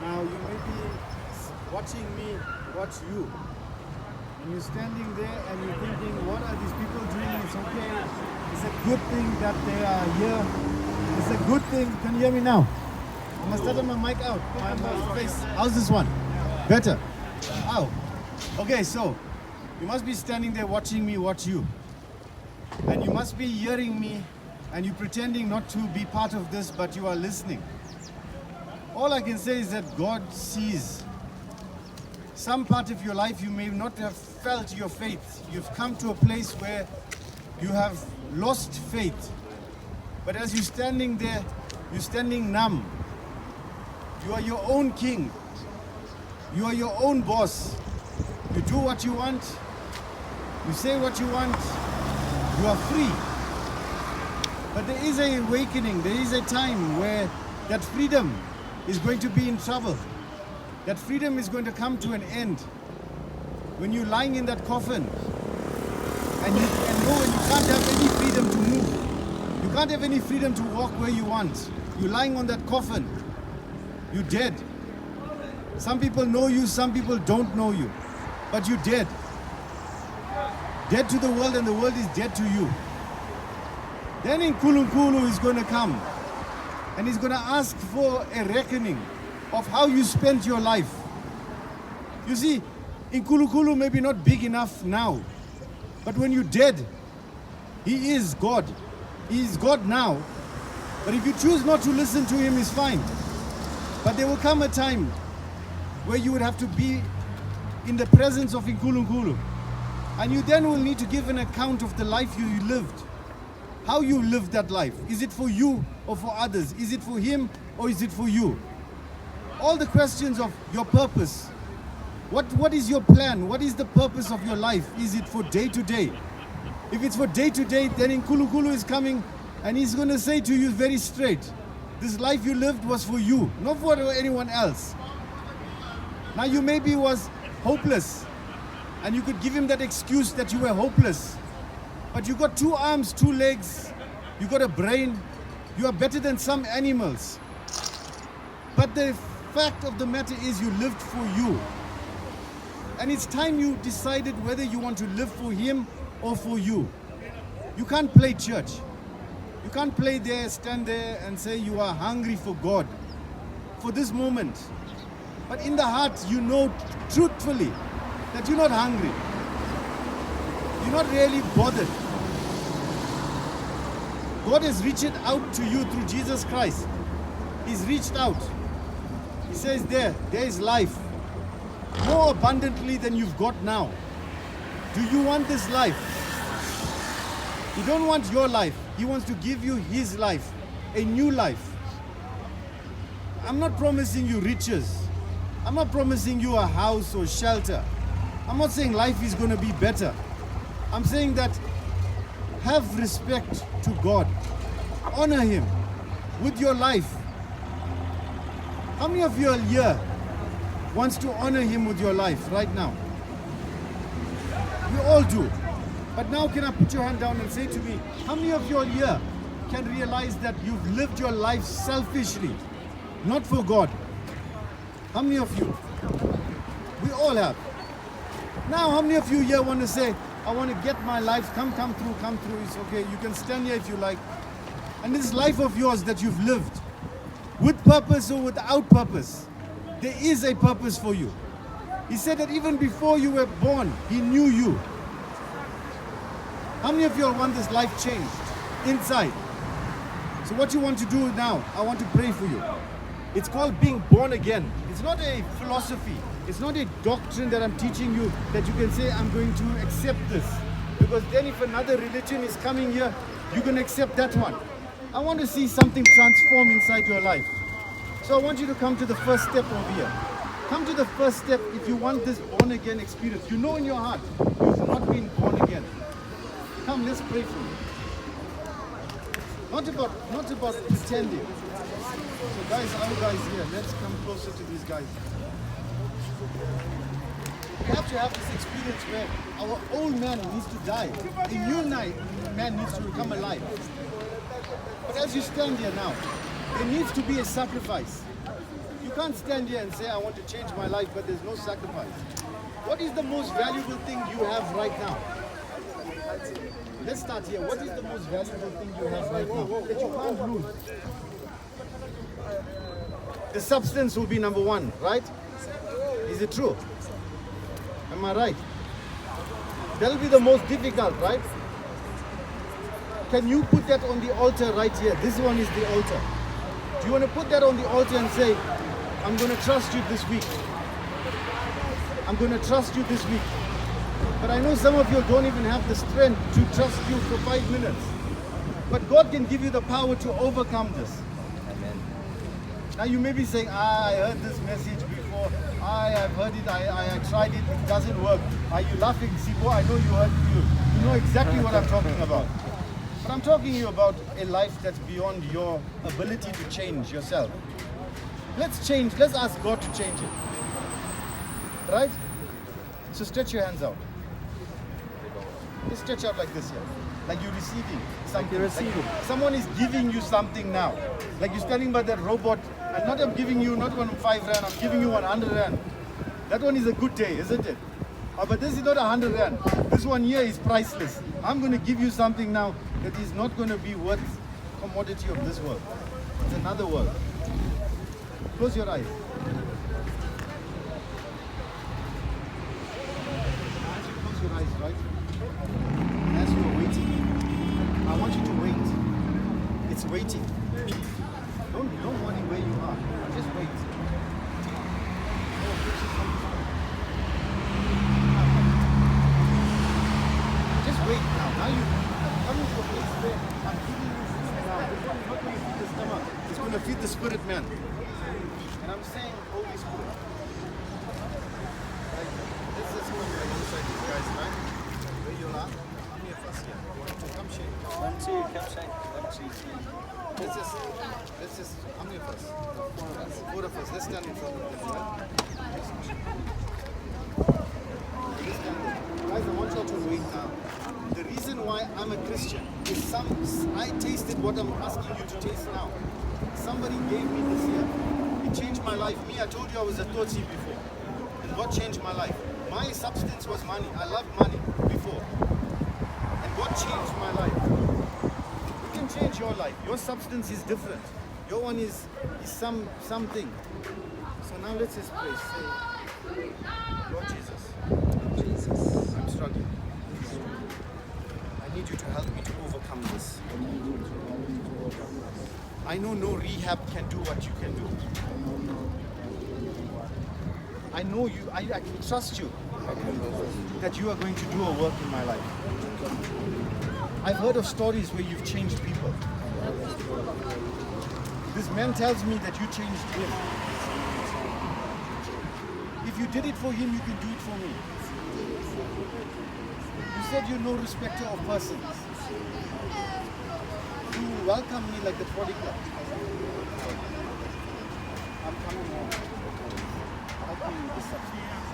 Now you may be watching me watch you. And you're standing there and you're thinking, what are these people doing? It's okay. It's a good thing that they are here. It's a good thing. Can you hear me now? I must turn my mic out. My face. How's this one? Better? Ow. Okay, so you must be standing there watching me watch you. And you must be hearing me and you're pretending not to be part of this, but you are listening. All I can say is that God sees. Some part of your life you may not have felt your faith. You've come to a place where you have lost faith. But as you're standing there, you're standing numb. You are your own king. You are your own boss. You do what you want. You say what you want. You are free. But there is an awakening. There is a time where that freedom is going to be in trouble. That freedom is going to come to an end. When you're lying in that coffin and you can't have any freedom to move. You can't have any freedom to walk where you want. You're lying on that coffin. You're dead. Some people know you, some people don't know you. But you're dead. Dead to the world and the world is dead to you. Then in Nkulunkulu is going to come and he's going to ask for a reckoning of how you spent your life. You see, Nkulunkulu may be not big enough now, but when you're dead, he is God. He is God now. But if you choose not to listen to him, it's fine. But there will come a time where you would have to be in the presence of Nkulunkulu. And you then will need to give an account of the life you lived. How you lived that life. Is it for you or for others? Is it for him or is it for you? All the questions of your purpose. What is your plan? What is the purpose of your life? Is it for day to day? If it's for day to day, then Nkulunkulu is coming and he's going to say to you very straight, this life you lived was for you, not for anyone else. Now you maybe was hopeless and you could give him that excuse that you were hopeless. But you got 2 arms, 2 legs, you got a brain, you are better than some animals. But the fact of the matter is you lived for you. And it's time you decided whether you want to live for him or for you. You can't play church. You can't play there, stand there and say you are hungry for God, for this moment. But in the heart, you know truthfully that you're not hungry. You're not really bothered. God has reached out to you through Jesus Christ. He's reached out. He says there is life. More abundantly than you've got now. Do you want this life? He don't want your life. He wants to give you his life. A new life. I'm not promising you riches. I'm not promising you a house or shelter. I'm not saying life is going to be better. I'm saying that have respect to God. Honor him with your life. How many of you are here wants to honor him with your life right now? We all do. But now can I put your hand down and say to me, how many of you are here can realize that you've lived your life selfishly, not for God? How many of you? We all have. Now, how many of you here want to say, I want to get my life, come through, it's okay. You can stand here if you like. And this life of yours that you've lived, with purpose or without purpose, there is a purpose for you. He said that even before you were born, he knew you. How many of you want this life changed inside? So what you want to do now, I want to pray for you. It's called being born again. It's not a philosophy. It's not a doctrine that I'm teaching you that you can say, I'm going to accept this. Because then if another religion is coming here, you can accept that one. I want to see something transform inside your life. So I want you to come to the first step over here. Come to the first step if you want this born again experience. You know in your heart, you've not been born again. Come, let's pray for you. Not about pretending. So guys, our guys here, let's come closer to these guys. We have to have this experience where our old man needs to die. A new man needs to become alive. But as you stand here now, there needs to be a sacrifice. You can't stand here and say, I want to change my life, but there's no sacrifice. What is the most valuable thing you have right now? Let's start here. What is the most valuable thing you have right now that you can't lose? The substance will be number one, right? Is it true? Am I right? That'll be the most difficult, right? Can you put that on the altar right here? This one is the altar. Do you want to put that on the altar and say, I'm going to trust you this week. I'm going to trust you this week. But I know some of you don't even have the strength to trust you for 5 minutes. But God can give you the power to overcome this. Amen. Now you may be saying, I heard this message before. I've heard it, I tried it, it doesn't work. Are you laughing, Sibo? I know you know exactly what I'm talking about. But I'm talking to you about a life that's beyond your ability to change yourself. Let's ask God to change it. Right? So stretch your hands out. Just stretch out like this here. Like you're receiving something. Like someone is giving you something now. Like you're standing by that robot, and not I'm giving you not 5 rand, I'm giving you 100 rand. That one is a good day, isn't it? But this is not 100 rand. This one here is priceless. I'm going to give you something now that is not going to be worth commodity of this world. It's another world. Close your eyes. As you close your eyes, right? As you are waiting, I want you to wait. It's waiting. Don't worry where you are. Just wait. Just wait now. Now I'm coming to a place where I'm giving you food now. This one is not going to feed the stomach. It's going to feed the spirit, man. And I'm saying, Holy Spirit. Like, let's just come right inside these guys, right? Where you are? I'm here first here. Come shake. Come shake. Let's just, I'm here first. Four of us. Let's stand in front of them, right? Let's stand there. Guys, I want you all to wait now. The reason why I'm a Christian is I tasted what I'm asking you to taste now. Somebody gave me this here. It changed my life. Me, I told you I was a Tutsi before. And God changed my life. My substance was money. I loved money before. And God changed my life. You can change your life. Your substance is different. Your one is something. So now let's just pray. Say, Lord Jesus, I'm struggling. I need you to help me to overcome this. I know no rehab can do what you can do. I know you, I can trust you that you are going to do a work in my life. I've heard of stories where you've changed people. This man tells me that you changed him. If you did it for him, you can do it for me. You said you're no respecter of persons. You welcome me like the prodigal. I'm coming home. Help me with the substance.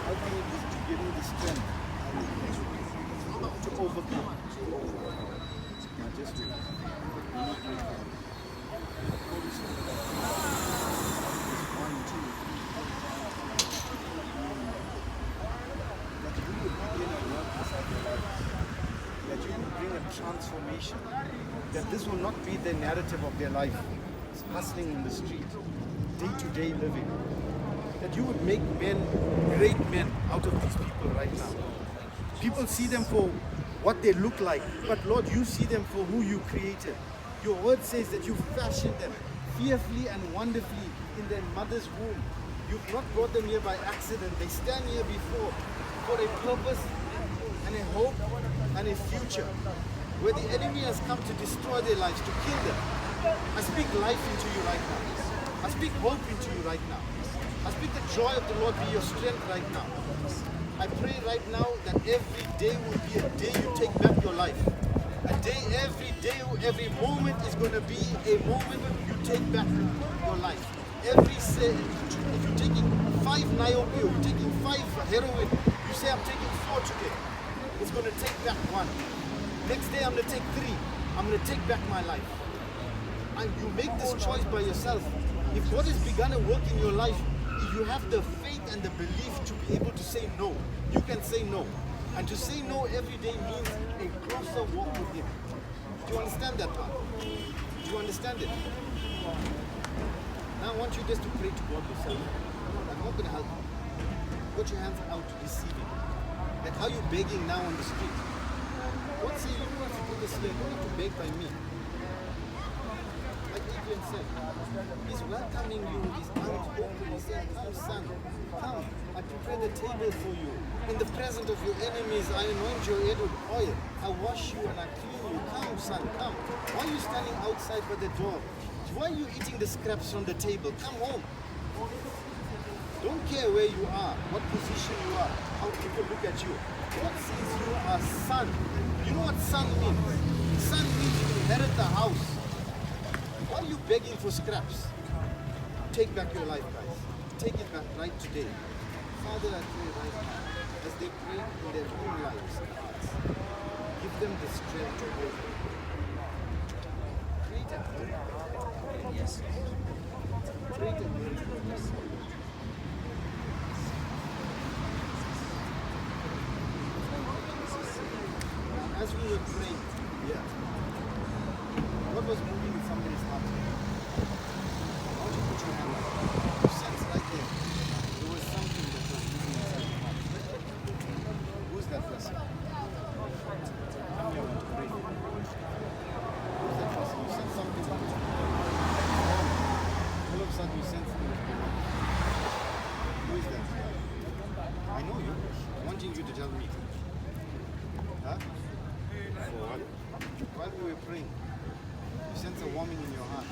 Help me to give me the strength to overcome. Now just wait. Holy Spirit. 1, 2. That you would begin a work inside your life. That you would bring a transformation. That this will not be the narrative of their life. It's hustling in the street. Day-to-day living. That you would make men, great men out of these people right now. People see them for what they look like, but Lord, you see them for who you created. Your word says that you fashioned them fearfully and wonderfully in their mother's womb. You've not brought them here by accident. They stand here before for a purpose and a hope and a future where the enemy has come to destroy their lives, to kill them. I speak life into you right now. I speak hope into you right now. I speak the joy of the Lord be your strength right now. I pray right now that every day will be a day you take back your life. Every day, every moment is going to be a moment you take back your life. If you're taking 5 Naicker, you're taking 5 heroin, you say I'm taking 4 today. It's going to take back 1. Next day I'm going to take 3. I'm going to take back my life. And you make this choice by yourself. If God has begun a work in your life, if you have the faith and the belief to be able to say no, you can say no. And to say no every day means a closer walk with Him. Do you understand that part? Do you understand it? Now I want you just to pray to God yourself. I'm not going to help you. Put your hands out receiving. Like how you begging now on the street. God say you don't have to do this here. You don't have to beg by me. Like Adrian said, He's welcoming you with His arms open. He's saying, come son, come. I prepare the table for you. In the presence of your enemies, I anoint your head with oil. I wash you and I clean you. Come son, come. Why are you standing outside by the door? Why are you eating the scraps from the table? Come home. Don't care where you are, what position you are, how people look at you. God says you are son. You know what son means? Son means you inherit the house. Why are you begging for scraps? Take back your life, guys. Take it back right today. Father, I pray right now, as they pray in their own lives, give them the strength to hold it. Great and good. Yes. Great and good. Yes. As we were praying, what was moving in somebody's heart? I want you to put your hand up. You sense right there. There was something that was moving inside your heart. Who's that person? Come here, I want to pray. Who's that person? You sense something. All of a sudden you sense something. Who is that? I know you. I'm wanting you to tell me. Huh? While we were praying, you sense a warming in your heart.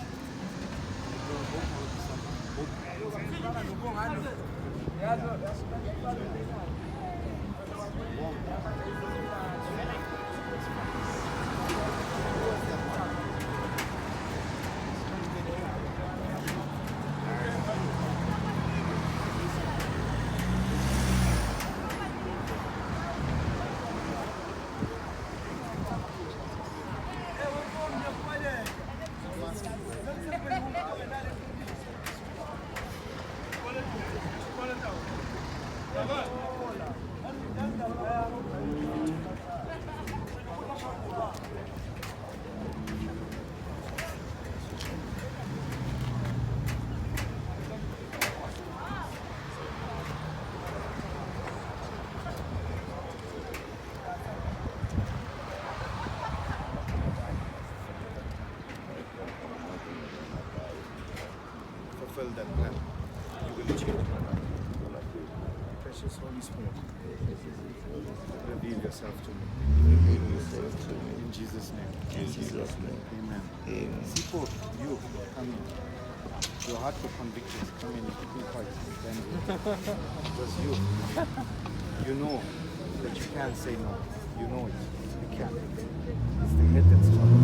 Fulfill that plan. You will achieve it. Precious Holy Spirit, reveal yourself to me. In Jesus' name. Amen. Sipo, you, come in. Your heart for convictions, come in. Keep quiet. Just you. You know that you can't say no. You know it. You can. It's the head that's trouble.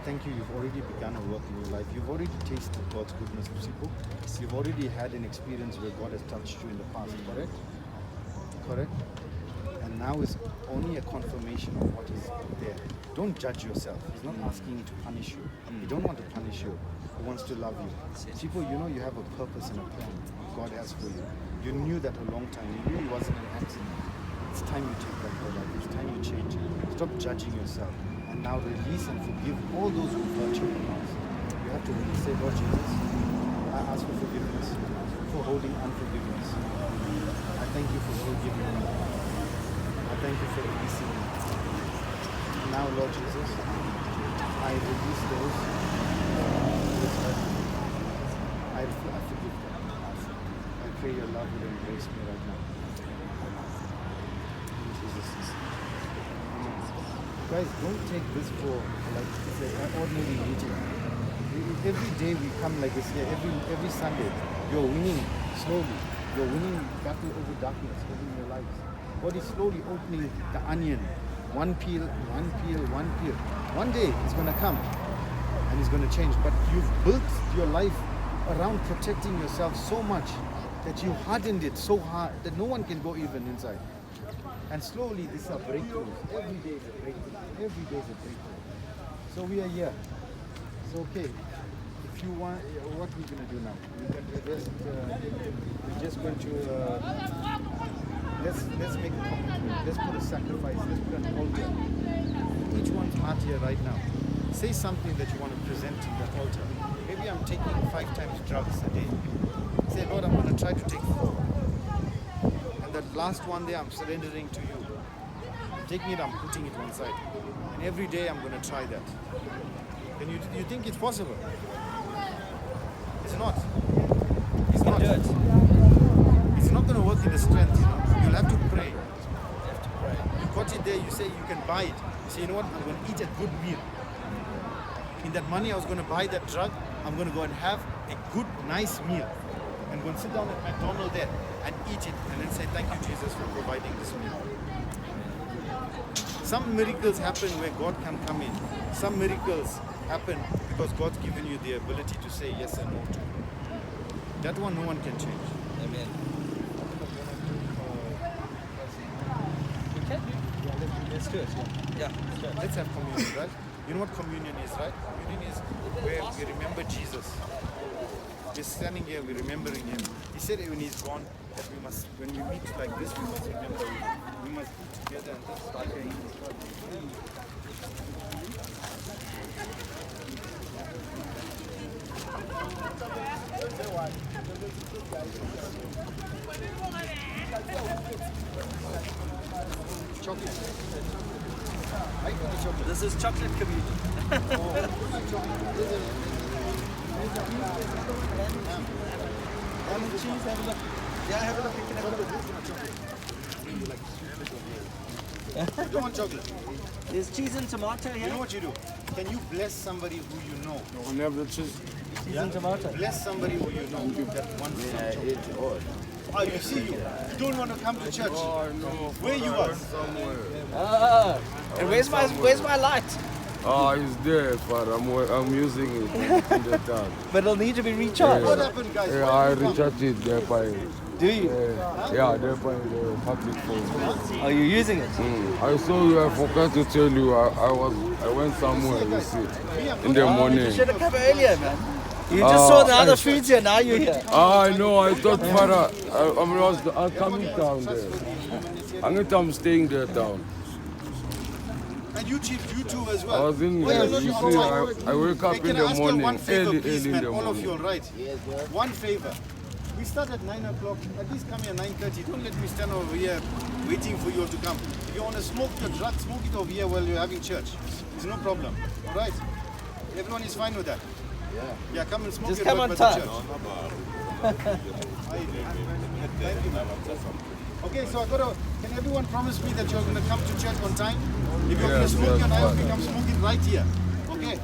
Thank you. You've already begun a work in your life. You've already tasted God's goodness, Sipo. You've already had an experience where God has touched you in the past, correct? Correct? And now is only a confirmation of what is there. Don't judge yourself. He's not asking you to punish you. He don't want to punish you. He wants to love you. Sipo, you know you have a purpose and a plan God has for you. You knew that a long time. You knew it wasn't an accident. It's time you take back your life. It's time you change. Stop judging yourself. And now release and forgive all those who hurt you in the past. You have to really say, Lord Jesus, I ask for forgiveness, for holding unforgiveness. I thank you for forgiving me. I thank you for releasing me. And now, Lord Jesus, I release those who hurt me. I forgive them. I pray your love will embrace me right now. In Jesus' name. Guys, don't take this for like an ordinary meeting. Every day we come like this here, every Sunday, you're winning slowly. You're winning battle over darkness over your lives. God is slowly opening the onion. One peel, one peel, one peel. One day it's going to come and it's going to change. But you've built your life around protecting yourself so much that you hardened it so hard that no one can go even inside. And slowly, these are breakthroughs. Every day is a breakthrough. Every day is a breakthrough. So we are here. It's okay. If you want, what we're going to do now? We're just going to let's make a commitment. Let's put a sacrifice. Let's put an altar. Each one's heart here right now. Say something that you want to present to the altar. Maybe I'm taking 5 times drugs a day. Say, Lord, I'm going to try to take 4. And that last one day, I'm surrendering to you. I'm taking it, I'm putting it one side. And every day, I'm going to try that. And you think it's possible? It's not. It's not. It's not going to work in the strength, you know. You'll have to pray. You have to pray. You got it there, you say you can buy it. You say, you know what, I'm going to eat a good meal. In that money I was going to buy that drug, I'm going to go and have a good, nice meal. And go and sit down at McDonald's there and eat it and then say, thank you, Jesus, for providing this meal. Some miracles happen where God can come in. Some miracles happen because God's given you the ability to say yes and no to. That one no one can change. Amen. Let's do it. Yeah, let's do it. Let's have communion, right? You know what communion is, right? Communion is where we remember Jesus. We're standing here, we're remembering him. He said when he's gone, that we must, when we meet like this, we must remember him. We must be together and just like him. Chocolate. This is chocolate communion. Lemon cheese, have a look. Yeah, have a look. You can have a look. You don't want chocolate. There's cheese and tomato You here. know what you do? Can you bless somebody who you know? I never choose. Cheese and tomato. Bless somebody who you know that wants some chocolate. Oh, you see you. You don't want to come to church. Oh, no. Where you are? Somewhere. Ah, and where's my light? Oh, it's there, but I'm using it in the tank. But it'll need to be recharged. What happened, guys? Yeah, Why I did you come? recharge it there by Do you? they're by the public phone. Are you using it? I saw you. I forgot to tell you. I went somewhere. You see, in the You morning. should have come earlier, man. You just saw the other foods here. Now you're here. I know. I thought Farah. I'm coming down there. I'm staying there down. And you, Chief, you too as I well. was in Why there. you're You not see, on time? I wake up Hey, in can I the ask you morning, one favor, early please, in man? the All of morning. you, all right? One favor. We start at 9 o'clock. At least come here 9:30. Don't let me stand over here waiting for you all to come. If you want to smoke your drug, smoke it over here while you're having church. There's no problem. All right? Everyone is fine with that? Yeah, come and smoke Just your come drug on by the time. church. Thank you, man. Okay, so can everyone promise me that you're going to come to church on time? If you're going to Yes, smoke yes, your knife, Father. you come smoke it right here. Okay?